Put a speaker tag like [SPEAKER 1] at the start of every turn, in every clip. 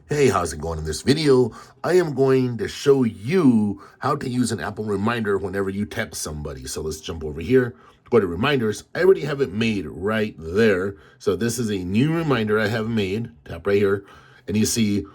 [SPEAKER 1] Hey, how's it going? In this video, I am going to show you how to use an Apple reminder whenever you text somebody. So let's jump over here, go to reminders. I already have it made right there. So this is a new reminder I have made. Tap right here, and you see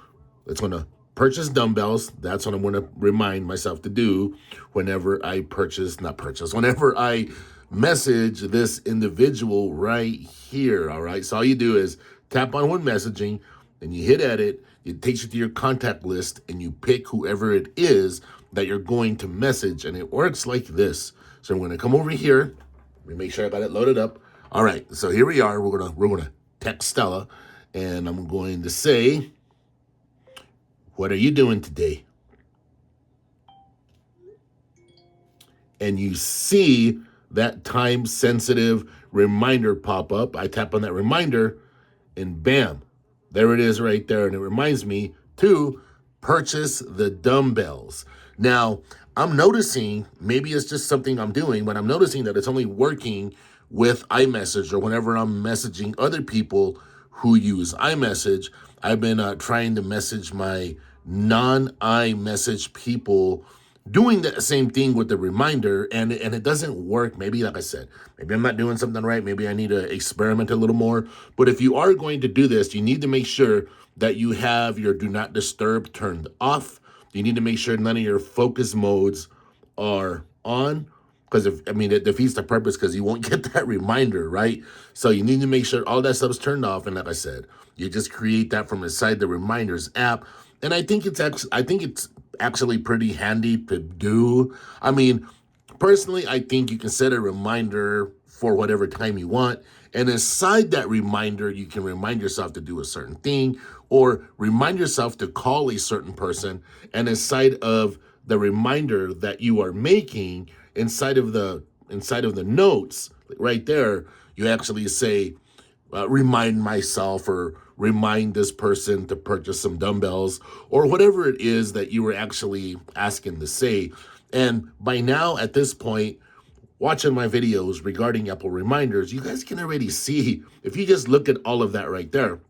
[SPEAKER 1] it's going to purchase dumbbells. That's what I'm going to remind myself to do whenever I whenever I message this individual right here. All right. So all you do is tap on when messaging, and you hit edit. It takes you to your contact list, and you pick whoever it is that you're going to message, and it works like this. So I'm going to come over here. Let me make sure I got it loaded up. All right, so here we are. We're gonna text Stella, and I'm going to say, "What are you doing today?" And you see that time-sensitive reminder pop up. I tap on that reminder, and bam, there it is right there. And it reminds me to purchase the dumbbells. Now, I'm noticing, maybe it's just something I'm doing, but I'm noticing that it's only working with iMessage or whenever I'm messaging other people who use iMessage. I've been trying to message my non-iMessage people doing the same thing with the reminder, and it doesn't work. Maybe, like I said, maybe I'm not doing something right. Maybe I need to experiment a little more. But if you are going to do this, you need to make sure that you have your do not disturb turned off. You need to make sure none of your focus modes are on, because it defeats the purpose, because you won't get that reminder, right? So you need to make sure all that stuff is turned off. And like I said, you just create that from inside the reminders app. And I think it's actually pretty handy to do. I mean, personally, I think you can set a reminder for whatever time you want. And inside that reminder, you can remind yourself to do a certain thing or remind yourself to call a certain person. And inside of the reminder that you are making, inside of the notes right there, you actually say, remind myself or remind this person to purchase some dumbbells or whatever it is that you were actually asking to say. And by now, at this point, watching my videos regarding Apple reminders, you guys can already see, if you just look at all of that right there,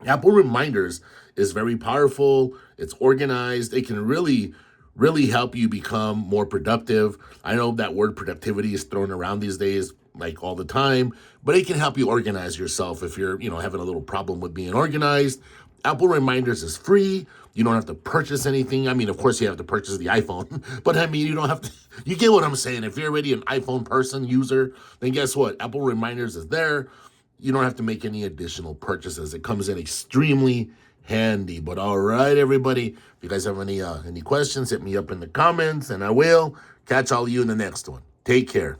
[SPEAKER 1] Apple reminders is very powerful. It's organized. It can really help you become more productive. I know that word productivity is thrown around these days like all the time, but it can help you organize yourself if you're, having a little problem with being organized. Apple Reminders is free. You don't have to purchase anything. I mean, of course you have to purchase the iPhone, but I mean, you don't have to, you get what I'm saying. If you're already an iPhone person, user, then guess what? Apple Reminders is there. You don't have to make any additional purchases. It comes in extremely handy. But all right, everybody, if you guys have any questions, hit me up in the comments, and I will catch all of you in the next one. Take care.